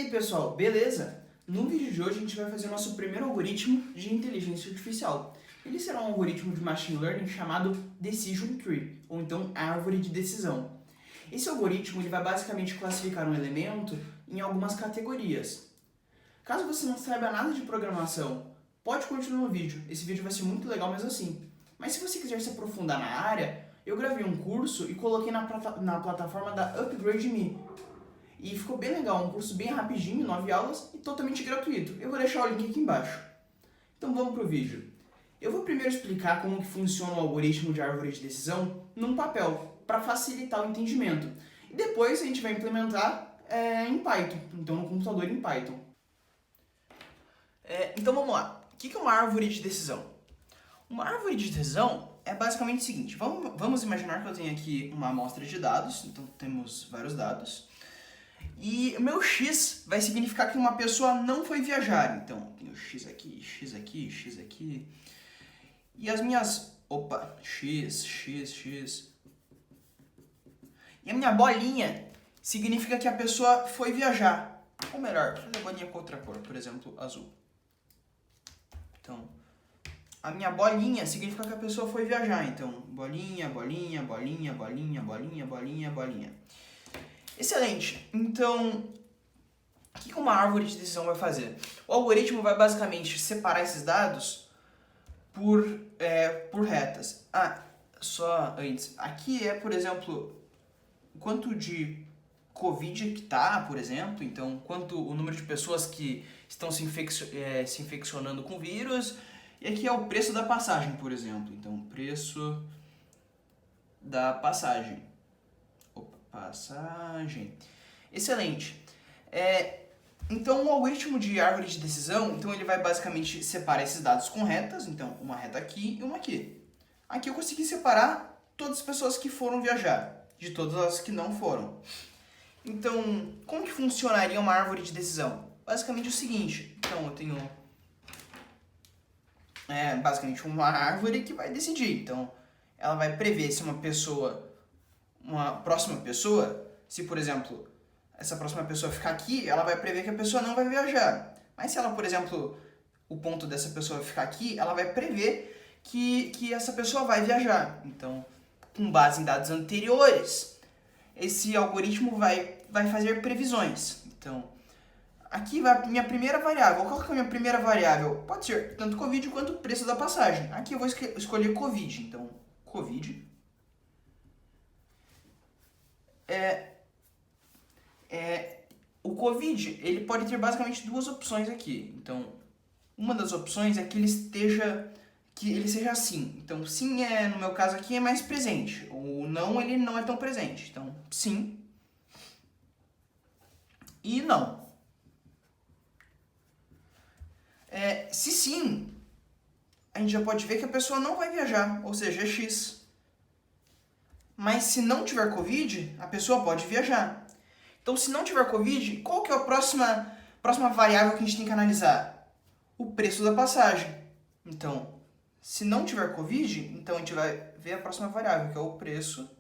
aí pessoal, beleza? No vídeo de hoje a gente vai fazer o nosso primeiro algoritmo de inteligência artificial. Ele será um algoritmo de machine learning chamado Decision Tree, ou então árvore de decisão. Esse algoritmo ele vai basicamente classificar um elemento em algumas categorias. Caso você não saiba nada de programação, pode continuar no vídeo, esse vídeo vai ser muito legal mesmo assim. Mas se você quiser se aprofundar na área, eu gravei um curso e coloquei na plataforma da Upgrade.me. E ficou bem legal, um curso bem rapidinho, 9 aulas e totalmente gratuito. Eu vou deixar o link aqui embaixo. Então vamos pro vídeo. Eu vou primeiro explicar como que funciona o algoritmo de árvore de decisão num papel, para facilitar o entendimento. E depois a gente vai implementar em Python, então no computador em Python. Então vamos lá. O que é uma árvore de decisão? Uma árvore de decisão é basicamente o seguinte. Vamos imaginar que eu tenho aqui uma amostra de dados, então temos vários dados. E o meu X vai significar que uma pessoa não foi viajar. Então, tenho X aqui, X aqui, X aqui. E as minhas... Opa, X, X, X. E a minha bolinha significa que a pessoa foi viajar. Ou melhor, vou fazer a bolinha com outra cor, por exemplo, azul. Então, a minha bolinha significa que a pessoa foi viajar. Então, bolinha, bolinha, bolinha, bolinha, bolinha, bolinha, bolinha. Excelente. Então, o que uma árvore de decisão vai fazer? O algoritmo vai basicamente separar esses dados por retas. Só antes. Aqui é, por exemplo, quanto de Covid que tá, por exemplo. Então, quanto o número de pessoas que estão se infeccionando com o vírus. E aqui é o preço da passagem, por exemplo. Então, preço da passagem. Passagem. Excelente. Então, o algoritmo de árvore de decisão, então ele vai basicamente separar esses dados com retas. Então, uma reta aqui e uma aqui. Aqui eu consegui separar todas as pessoas que foram viajar, de todas as que não foram. Então, como que funcionaria uma árvore de decisão? Basicamente o seguinte. Então, eu tenho basicamente uma árvore que vai decidir. Então, ela vai prever se uma próxima pessoa, se por exemplo, essa próxima pessoa ficar aqui, ela vai prever que a pessoa não vai viajar. Mas se ela, por exemplo, o ponto dessa pessoa ficar aqui, ela vai prever que essa pessoa vai viajar. Então, com base em dados anteriores, esse algoritmo vai fazer previsões. Então, aqui vai a minha primeira variável. Qual que é a minha primeira variável? Pode ser tanto Covid quanto o preço da passagem. Aqui eu vou escolher Covid. Então, Covid. O Covid, ele pode ter basicamente duas opções aqui. Então, uma das opções é que ele seja sim. Então, sim no meu caso aqui, é mais presente. O não, ele não é tão presente. Então, sim e não. Se sim, a gente já pode ver que a pessoa não vai viajar, ou seja, é X. Mas se não tiver Covid, a pessoa pode viajar. Então, se não tiver Covid, qual que é a próxima variável que a gente tem que analisar? O preço da passagem. Então, se não tiver Covid, então a gente vai ver a próxima variável, que é o preço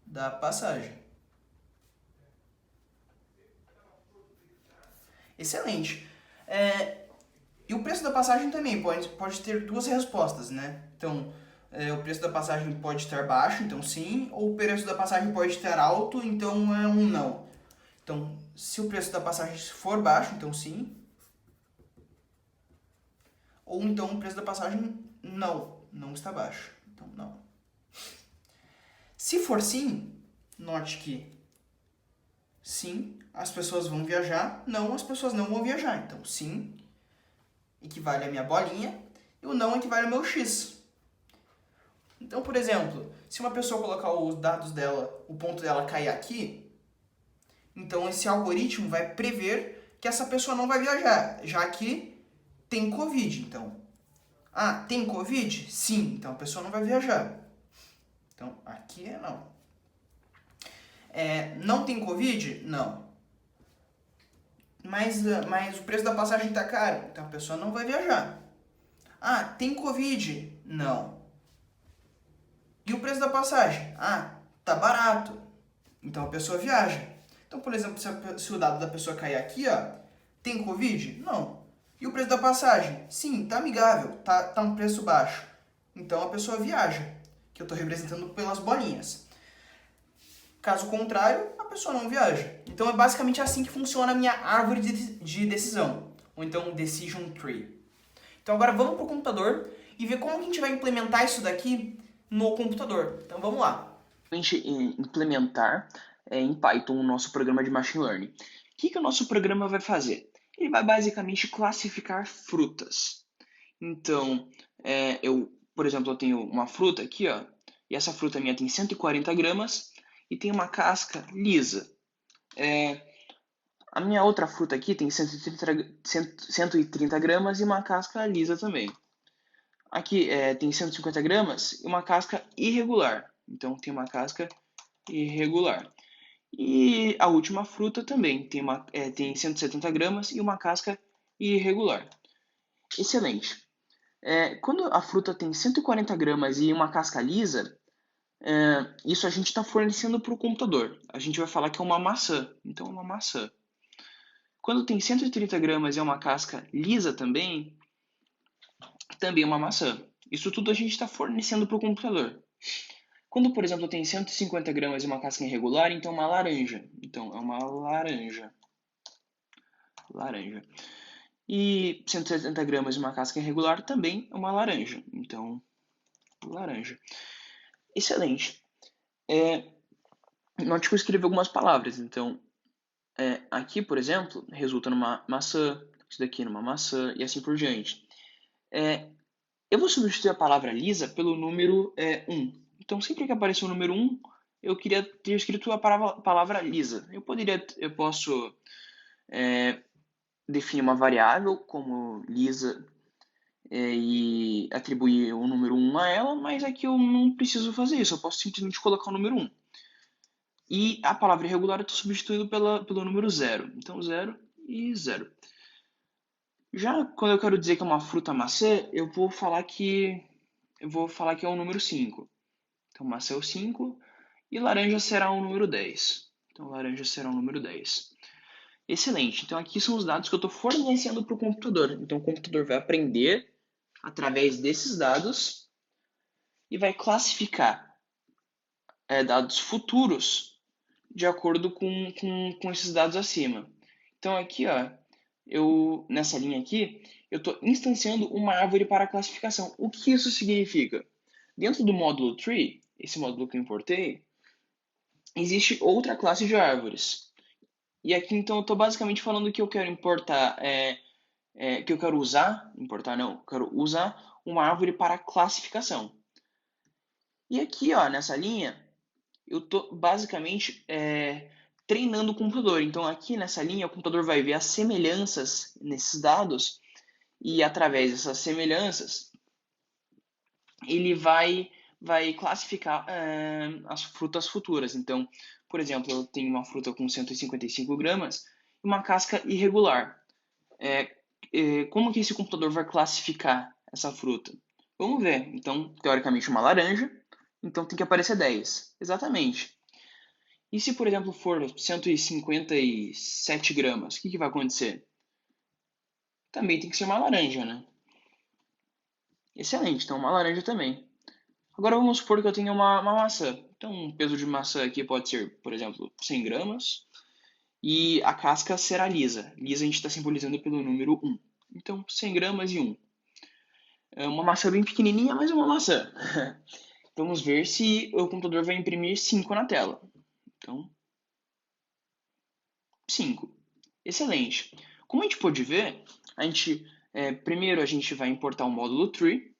da passagem. Excelente. E o preço da passagem também pode ter duas respostas, né? Então, o preço da passagem pode estar baixo, então sim, ou o preço da passagem pode estar alto, então é um não. Então, se o preço da passagem for baixo, então sim. Ou então o preço da passagem não está baixo, então não. Se for sim, note que sim, as pessoas vão viajar, não, as pessoas não vão viajar. Então, sim equivale a minha bolinha e o não equivale ao meu X. Então, por exemplo, se uma pessoa colocar os dados dela, o ponto dela cair aqui, então esse algoritmo vai prever que essa pessoa não vai viajar, já que tem Covid. Então, tem Covid? Sim, então a pessoa não vai viajar. Então, aqui é não. Não tem Covid? Não. Mas o preço da passagem está caro, então a pessoa não vai viajar. Tem Covid? Não. E o preço da passagem? Tá barato. Então a pessoa viaja. Então, por exemplo, se o dado da pessoa cair aqui, ó, tem Covid? Não. E o preço da passagem? Sim, tá amigável, tá um preço baixo. Então a pessoa viaja, que eu estou representando pelas bolinhas. Caso contrário, a pessoa não viaja. Então é basicamente assim que funciona a minha árvore de decisão, ou então decision tree. Então agora vamos para o computador e ver como a gente vai implementar isso daqui no computador. Então vamos lá. A gente implementar em Python o nosso programa de Machine Learning. O que o nosso programa vai fazer? Ele vai basicamente classificar frutas. Então, por exemplo, eu tenho uma fruta aqui, ó, e essa fruta minha tem 140 gramas e tem uma casca lisa. A minha outra fruta aqui tem 130 gramas e uma casca lisa também. Aqui tem 150 gramas e uma casca irregular. Então tem uma casca irregular. E a última fruta também tem 170 gramas e uma casca irregular. Excelente. Quando a fruta tem 140 gramas e uma casca lisa, isso a gente está fornecendo para o computador. A gente vai falar que é uma maçã. Então é uma maçã. Quando tem 130 gramas e é uma casca lisa também é uma maçã. Isso tudo a gente está fornecendo para o computador. Quando, por exemplo, tem 150 gramas e uma casca irregular, então é uma laranja. Então é uma laranja. Laranja. E 170 gramas e uma casca irregular também é uma laranja. Então, laranja. Excelente. Note que eu escrevi algumas palavras. Então, aqui, por exemplo, resulta numa maçã, isso daqui numa maçã e assim por diante. Eu vou substituir a palavra lisa pelo número 1. Então, sempre que aparecer o número 1, eu queria ter escrito a palavra lisa. Eu posso definir uma variável como lisa e atribuir o número 1 a ela, mas aqui eu não preciso fazer isso. Eu posso simplesmente colocar o número 1. E a palavra irregular eu estou substituindo pelo número 0. Então, 0 e 0. Já quando eu quero dizer que é uma fruta maçã, eu vou falar que é o número 5. Então, maçã é o 5 e laranja será o número 10. Então, laranja será o número 10. Excelente. Então, aqui são os dados que eu estou fornecendo para o computador. Então, o computador vai aprender através desses dados e vai classificar dados futuros de acordo com esses dados acima. Então, aqui, ó, nessa linha aqui, eu estou instanciando uma árvore para classificação. O que isso significa? Dentro do módulo tree, esse módulo que eu importei, existe outra classe de árvores. E aqui, então, eu estou basicamente falando que eu quero importar, que eu quero usar, importar não, eu quero usar uma árvore para classificação. E aqui, ó, nessa linha, eu estou basicamente treinando o computador. Então, aqui nessa linha, o computador vai ver as semelhanças nesses dados e, através dessas semelhanças, ele vai classificar as frutas futuras. Então, por exemplo, eu tenho uma fruta com 155 gramas e uma casca irregular. Como que esse computador vai classificar essa fruta? Vamos ver. Então, teoricamente, uma laranja, então tem que aparecer 10. Exatamente. E se, por exemplo, for 157 gramas, o que vai acontecer? Também tem que ser uma laranja, né? Excelente, então uma laranja também. Agora vamos supor que eu tenha uma maçã. Então, um peso de maçã aqui pode ser, por exemplo, 100 gramas. E a casca será lisa. Lisa a gente está simbolizando pelo número 1. Então, 100 gramas e 1. É uma maçã bem pequenininha, mas é uma maçã. Vamos ver se o computador vai imprimir 5 na tela. Então, 5. Excelente. Como a gente pode ver, primeiro a gente vai importar o módulo tree.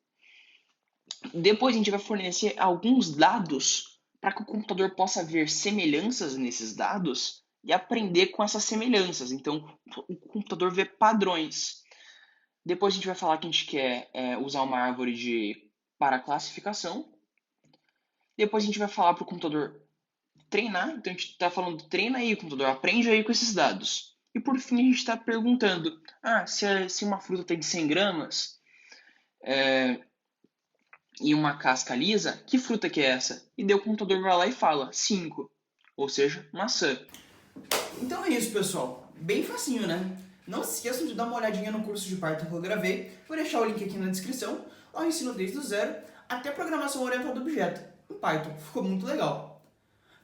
Depois a gente vai fornecer alguns dados para que o computador possa ver semelhanças nesses dados e aprender com essas semelhanças. Então, o computador vê padrões. Depois a gente vai falar que a gente quer usar uma árvore para classificação. Depois a gente vai falar para o computador treinar. Então a gente está falando, treina aí, computador, aprende aí com esses dados. E por fim a gente está perguntando, se uma fruta tem 100 gramas e uma casca lisa, que fruta que é essa? E daí o computador vai lá e fala, 5. ou seja, maçã. Então é isso, pessoal. Bem facinho, né? Não se esqueçam de dar uma olhadinha no curso de Python que eu gravei. Vou deixar o link aqui na descrição. Lá eu ensino desde o zero até programação orientada a objeto em Python. Ficou muito legal.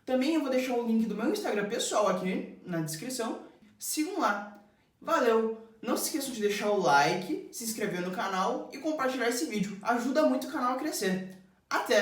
Também eu vou deixar o link do meu Instagram pessoal aqui na descrição. Sigam lá. Valeu! Não se esqueçam de deixar o like, se inscrever no canal e compartilhar esse vídeo. Ajuda muito o canal a crescer. Até!